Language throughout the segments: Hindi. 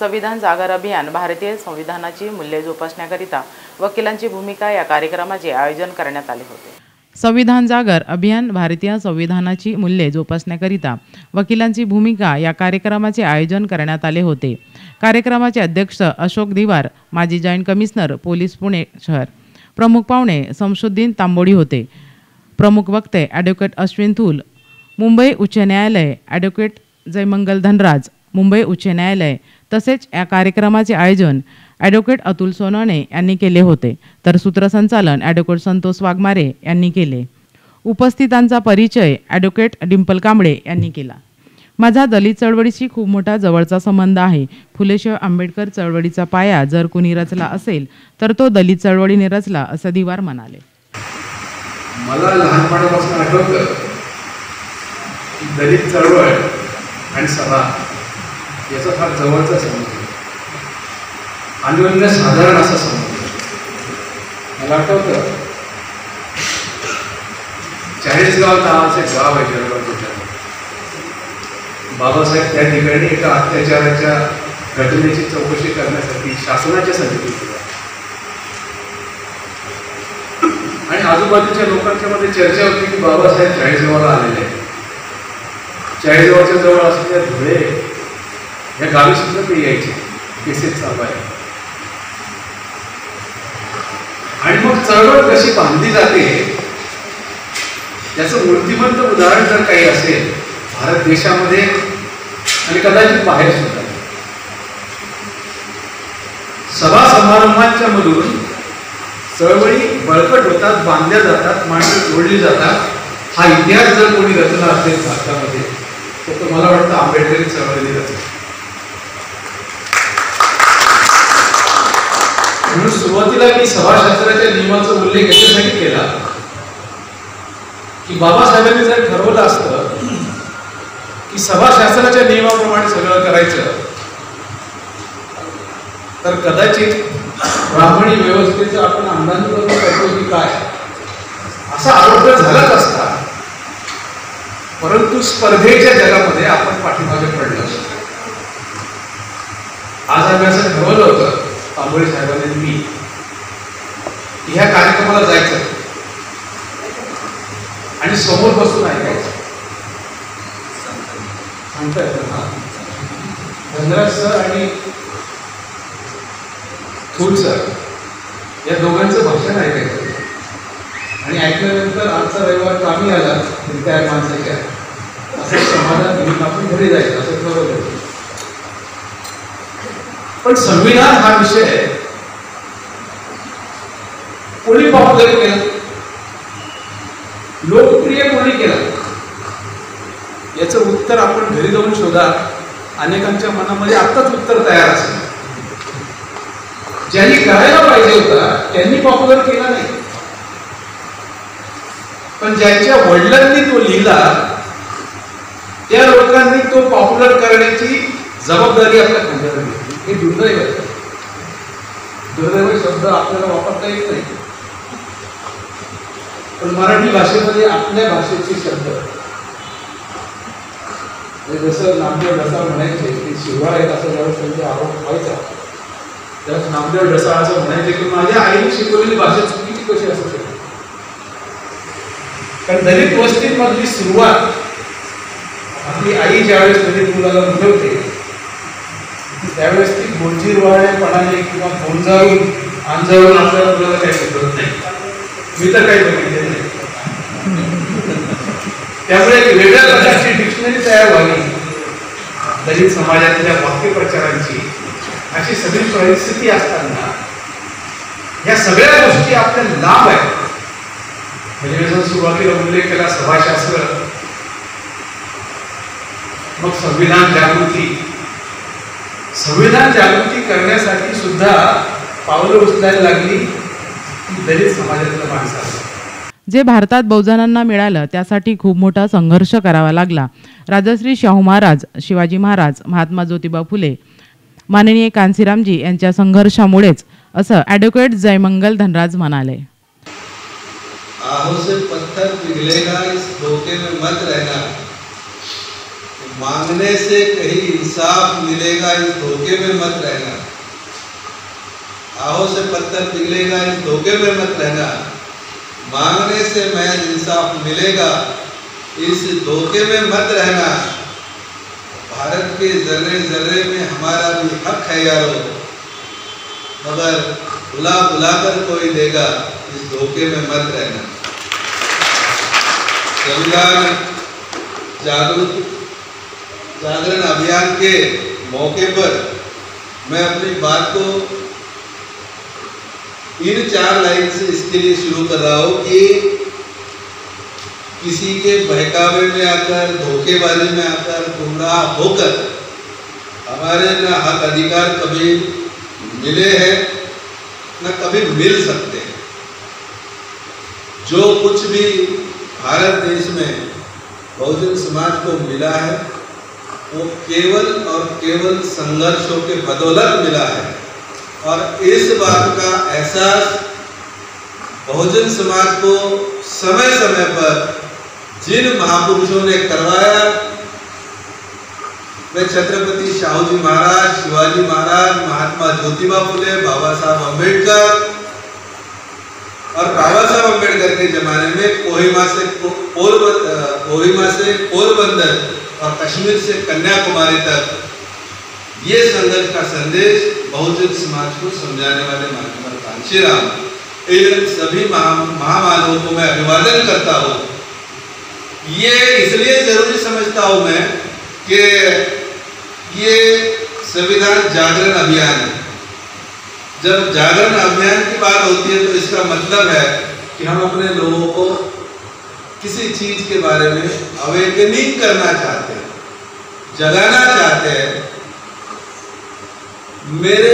संविधान जागर अभियान भारतीय संविधानाची मूल्ये जोपासण्याकरिता वकिलांची भूमिका या कार्यक्रमाचे आयोजन करण्यात आले होते। संविधान जागर अभियान भारतीय संविधानाची मूल्ये जोपासण्याकरिता वकिलांची भूमिका या कार्यक्रमाचे आयोजन करण्यात आले होते। कार्यक्रमाचे अध्यक्ष अशोक दिवार, माजी जॉइंट कमिशनर पोलीस पुणे शहर, प्रमुख पाहुणे शमशुद्दीन तांबोडी होते। प्रमुख वक्ते ॲडव्होकेट अश्विन थूल, मुंबई उच्च न्यायालय, ॲडव्होकेट जयमंगल धनराज, मुंबई उच्च न्यायालय, तसेच या कार्यक्रमाचे आयोजन ॲडव्होकेट अतुल सोनवणे यांनी केले होते, तर सूत्रसंचालन ॲडव्होकेट संतोष वाघमारे यांनी केले। उपस्थितांचा परिचय ॲडव्होकेट डिंपल कांबळे यांनी केला। माझा दलित चळवळीशी खूप मोठा जवळचा संबंध आहे। फुलेशाह आंबेडकर चळवळीचा पाया जर कोणी रचला असेल तर तो दलित चळवळीने रचला, असं दिवार म्हणाले। मला लहानपणापासून आठवतं की दलित चळवळ आणि सभा याचा फार जवळचा संबंध, अन्योन्य साधारण असा संबंध। मला आठवतं चाळीसगाव नावाचे गाव आहे जळगाव जिल्ह्यात। बाबासाहेब त्या ठिकाणी एका अत्याचाराच्या घटनेची चौकशी करण्यासाठी शासनाच्या समिती केल्या आणि आजूबाजूच्या लोकांच्या मध्ये चर्चा होती की बाबासाहेब चाळीसगावला आलेले आहेत। चाळीसगावच्या जवळ असलेल्या धुळे या गावी सुद्धा ते यायचे, केसेस चालू आहे। आणि मग चळवळ कशी बांधली जाते याचं मूर्तिमंत उदाहरण जर काही असेल भारत देशामध्ये आणि कदाचित बाहेर सुद्धा, सभा समारंभांच्या मधून चळवळी बळकट होतात, बांधल्या जातात, माणसं जोडली जातात। हा इतिहास जर कोणी रचला असेल भारतामध्ये तर मला वाटतं आंबेडकरी चळवळीने रचला। म्हणून सुरुवातीला मी सभाशास्त्राच्या नियमाचा उल्लेख याच्यासाठी केला की बाबासाहेबांनी जर ठरवलं असतं की सभाशास्त्राच्या नियमाप्रमाणे सगळं करायचं तर कदाचित ब्राह्मणी व्यवस्थेचं आपण अंधानुकरण करतो की काय असा आरोप झालाच असता, परंतु स्पर्धेच्या जगामध्ये आपण पाठीमागे पडलो असतो। आज आम्ही असं ठरवलं होतं तांबोळी साहेबांनी मी ह्या कार्यक्रमाला जायचं आणि समोर बसून ऐकायचं। सांगता येतं ना, धनराज सर आणि थूल सर या दोघांचं भाषण ऐकायचं आणि ऐकल्यानंतर आजचा रविवार कामी आला त्या माणसाच्या असं समाधान घेऊन आपण घरी जायचं असं ठरवलं। पण संविधान हा विषय कोणी पॉप्युलर केला, लोकप्रिय कोणी केला, याचं उत्तर आपण घरी जाऊन शोधा। अनेकांच्या मनामध्ये आत्ताच उत्तर तयार असेल। ज्यांनी करायला पाहिजे होता त्यांनी पॉप्युलर केला नाही, पण ज्यांच्या वडिलांनी तो लिहिला त्या लोकांनी तो पॉप्युलर करण्याची जबाबदारी आपल्या खांद्यावर घेतली। हे दुर्दैव आहे। दुर्दैव शब्द आपल्याला वापरता येत नाही, पण मराठी भाषेमध्ये आपल्या भाषेचे शब्द जसं नामदेव ढसाळ म्हणायचे की शिवाय आहेत असं ज्यावेळेस त्यांचा आरोप व्हायचा त्यावेळेस नामदेव ढसाळ असं म्हणायचे की माझ्या आईने शिकवलेली भाषा चुकीची कशी असू शकते। कारण दलित वस्तीमधली सुरुवात आपली आई ज्यावेळेस दलित मुलाला बोलवते त्यावेळेस ती गोंजीरवाळेपणाने किंवा गोंजाळून अंजाळून आपल्याला बोलायला काही बोलत नाही। मी तर काही बघितले नाही। त्यामुळे एक वेगळ्या प्रकारची डिक्शनरी तयार व्हावी दलित समाजातल्या वाक्यप्रचारांची, अशी सगळी परिस्थिती असताना या सगळ्या गोष्टी आपल्या लाभ आहेत। म्हणजे जसं सुरुवातीला उल्लेख केला सभाशास्त्र, मग संविधान जागृती। संविधान जागृती करण्यासाठी सुद्धा पावलं उचलायला लागली दलित समाजातल्या माणसाला। जे भारतात बहुजनांना मिळालं त्यासाठी खूप मोठा संघर्ष करावा लागला। राजश्री शाहू महाराज, शिवाजी महाराज, महात्मा ज्योतिबा फुले, माननीय कांशीरामजी यांच्या संघर्षामुळेच, असं ॲडव्होकेट जयमंगल धनराज म्हणाले। आहों से पत्थर पिघलेगा, इस धोखे में मत रहना। मांगने से कहीं इंसाफ मिलेगा इस धोखे में मत रहना, आहों से पत्थर पिघलेगा इस धोखे में मत रहना, मांगने से महज इंसाफ मिलेगा इस धोखे में मत रहना। भारत के जर्रे जर्रे में हमारा भी हक है यारो, मगर बुला बुला कर कोई देगा इस धोखे में मत रहना। संविधान जागरण अभियान के मौके पर मैं अपनी बात को इन 4 लाइन से इसके लिए शुरू कर रहा हूं कि किसी के बहकावे में आकर, धोखेबाजी में आकर, गुमराह होकर हमारे न हक अधिकार कभी मिले हैं न कभी मिल सकते हैं। जो कुछ भी भारत देश में बहुजन समाज को मिला है वो केवल और केवल संघर्षों के बदौलत मिला है, और इस बात का एहसास बहुजन समाज को समय समय पर जिन महापुरुषों ने करवाया, वे छत्रपति शाहू जी महाराज, शिवाजी महाराज, महात्मा ज्योतिबा फुले, बाबा साहब अम्बेडकर, और बाबा साहब अम्बेडकर के जमाने में कोहिमा से पोरबंदर और कश्मीर से कन्याकुमारी तक ये संघर्ष का संदेश बहुजन समाज को समझाने वाले महात्मा कांशीराम, इन सभी महामानवों को मैं अभिवादन करता हूँ। ये इसलिए जरूरी समझता हूं मैं कि ये संविधान जागरण अभियान है। जब जागरण अभियान की बात होती है तो इसका मतलब है कि हम अपने लोगों को किसी चीज के बारे में अवेकनिंग करना चाहते हैं, जगाना चाहते हैं। मेरे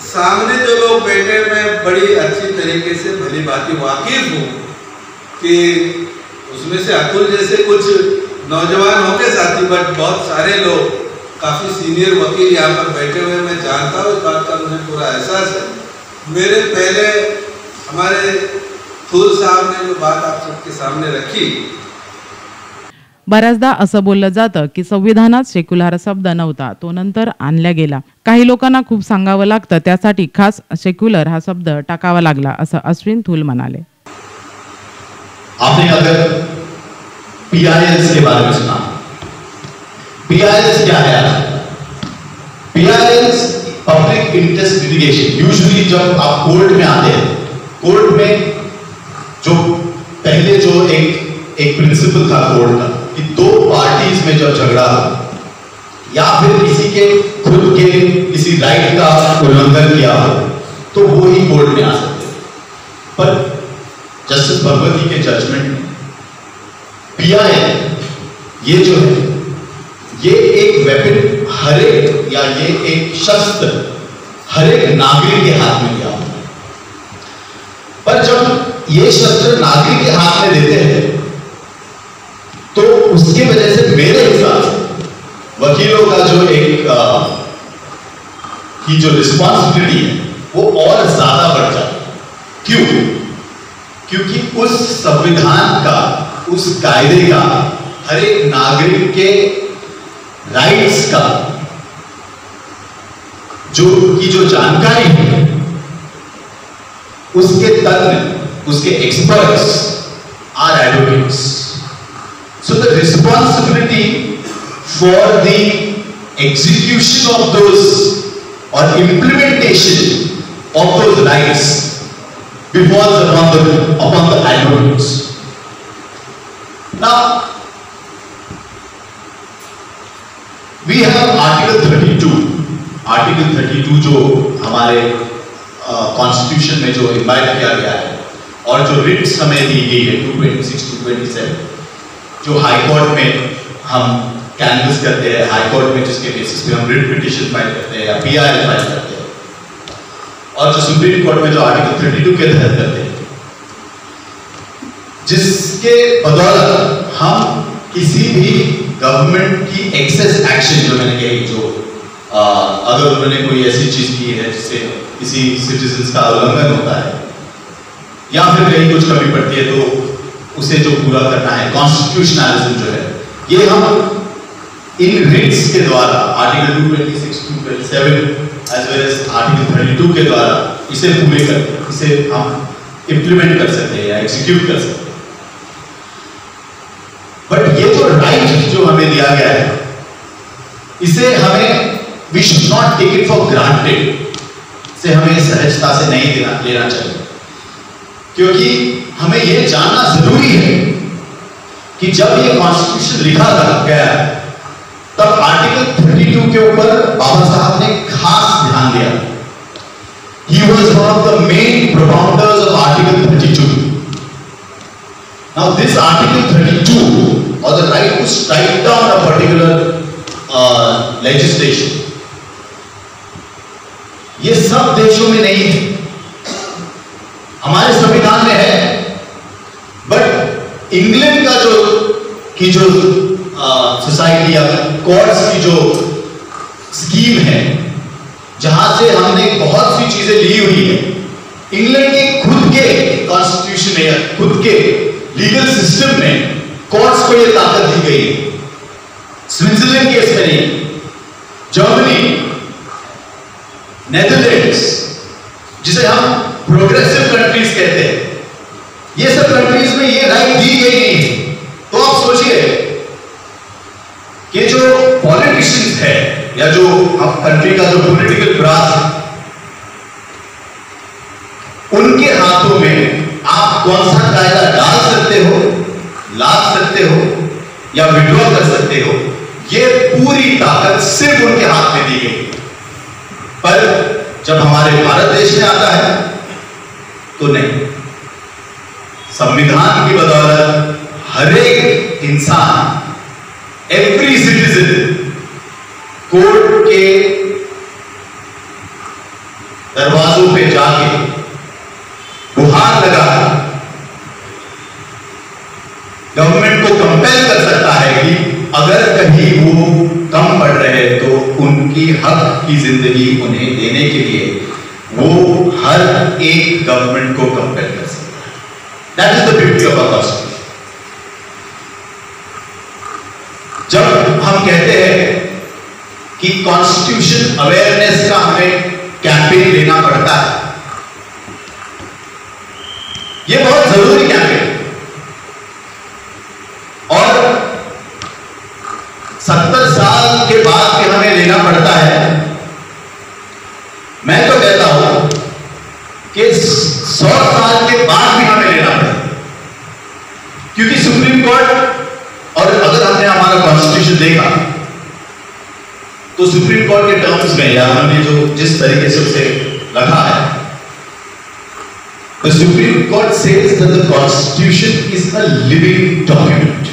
सामने जो लोग बैठे, मैं बड़ी अच्छी तरीके से भली भांति वाकिफ हूँ कि उसमें से अतुल जैसे कुछ नौजवान होंगे साथी, बट बहुत सारे लोग, काफी सीनियर वकील यहाँ पर बैठे हुए मैं जानता हूँ, इस बात का मुझे पूरा एहसास है। मेरे पहले हमारे थूल साहब ने जो बात आप सबके सामने रखी, बऱ्याचदा असं बोललं जातं की संविधानात सेक्युलर शब्द नव्हता, तो नंतर आणला गेला. काही लोकांना खूप सांगावं लागतं, त्यासाठी खास सेक्युलर हा शब्द टाकावा लागला, असं अश्विन थूल म्हणाले. आपने अगर PILs के बारे में सुना, PILs क्या है? PILs public interest litigation. Usually जब आप कोर्ट में आते हैं, कोर्ट में जो पहले जो एक प्रिंसिपल था कोर्ट का कि 2 पार्टीज में जब झगड़ा हो या फिर किसी के खुद के किसी राइट का उल्लंघन किया हो तो वो ही कोर्ट में आ सकते हैं. पर जस्टिस भगवती के जजमेंट में PIL ये जो है ये एक वेपन हर एक, या ये एक शस्त्र हर एक नागरिक के हाथ में दिया होता है. पर जब ये शस्त्र नागरिक के हाथ में देते हैं तो उसकी वजह से मेरे हिसाब से वकीलों का जो की जो रिस्पॉन्सिबिलिटी है वो और ज्यादा बढ़ जाती है. क्यों? क्योंकि उस संविधान का, उस कायदे का हर एक नागरिक के राइट्स का जो जानकारी है उसके तज्ञ, उसके experts are advocates. So the responsibility for the execution of those और implementation of those rights befalls upon the advocates. Now, we have Article 32. Article 32 जो हमारे कॉन्स्टिट्यूशन में जो इम्बाइब किया गया है और जो रिट्स हमें दी गई है 226, 227, जो हाई कोर्ट में हम कैनवस करते हैं, हाई कोर्ट में जिसके बेसिस पे हम रिट पिटिशन फाइल करते हैं या PIL फाइल करते हैं, और जो सुप्रीम कोर्ट में जो आर्टिकल 32 के तहत करते हैं, जिसके बदौलत हम किसी भी गवर्नमेंट की एक्सेस एक्शन, जो मैंने कही, जो अगर उन्होंने कोई ऐसी चीज की है जिससे किसी सिटीजन का उल्लंघन होता है या फिर कहीं कुछ कमी पड़ती है, तो उसे जो पूरा करना है, कॉन्स्टिट्यूशनलिज्म जो है, ये हम इन रिट्स के द्वारा article 226, 227 as well as article 32 के द्वारा इसे पूरे कर, इसे हम इंप्लीमेंट कर सकते हैं या एग्जीक्यूट कर सकते हैं। बट ये जो राइट जो हमें दिया गया है, इसे हमें we should not take it for granted, से हमें सहजता से नहीं लेना चाहिए, क्योंकि हमें यह जानना जरूरी है कि जब ये कॉन्स्टिट्यूशन लिखा गया तब आर्टिकल 32 के ऊपर बाबा साहब ने खास ध्यान दिया। He was one of the main propounders of Article 32. Now this Article 32, or the right to strike down a particular legislation, ये सब देशों में नहीं है, हमारे संविधान में है, बट इंग्लैंड का जो सोसाइटी या कोर्ट्स की जो स्कीम है, जहां से हमने बहुत सी चीजें ली हुई है, इंग्लैंड के खुद के कॉन्स्टिट्यूशन में या खुद के लीगल सिस्टम में कोर्ट्स को यह ताकत दी गई है। स्विट्जरलैंड के इसमें नहीं, जर्मनी, नेदरलैंड्स, जिसे हम प्रोग्रेसिव कंट्रीज कहते हैं, ये सब कंट्रीज में ये राइट दी गई नहीं है। तो आप सोचिए कि जो पॉलिटिशियंस है या जो आप कंट्री का जो पॉलिटिकल ब्रास है, उनके हाथों में आप कौन सा कायदा डाल सकते हो, लाद सकते हो या विड्रॉ कर सकते हो, ये पूरी ताकत सिर्फ उनके हाथ में दी गई। पर जब हमारे भारत देश में आता है तो नहीं, संविधान की बदौलत हर एक इंसान, एवरी सिटीजन, कोर्ट के दरवाजों पे जाके गुहार लगा गवर्नमेंट को कंपेल कर सकता है कि अगर कहीं वो कम पड़ रहे तो उनकी हक की जिंदगी उन्हें देने के लिए वो हर एक गवर्नमेंट को कंपेल कर सकता है। That is the beauty of our constitution. जब हम कहते हैं कि कॉन्स्टिट्यूशन अवेयरनेस का हमें कैंपेन लेना पड़ता है, यह बहुत जरूरी कैंपेन, और 70 साल के बाद के हमें लेना पड़ता है। मैं तो कहता हूं कि 100 साल के बाद भी हमें लेना पड़ता है, क्योंकि सुप्रीम कोर्ट, और अगर हमने हमारा कॉन्स्टिट्यूशन देखा तो सुप्रीम कोर्ट के टर्म्स में या हमने जो जिस तरीके से उसे रखा है, the Supreme Court says that the Constitution is a living document.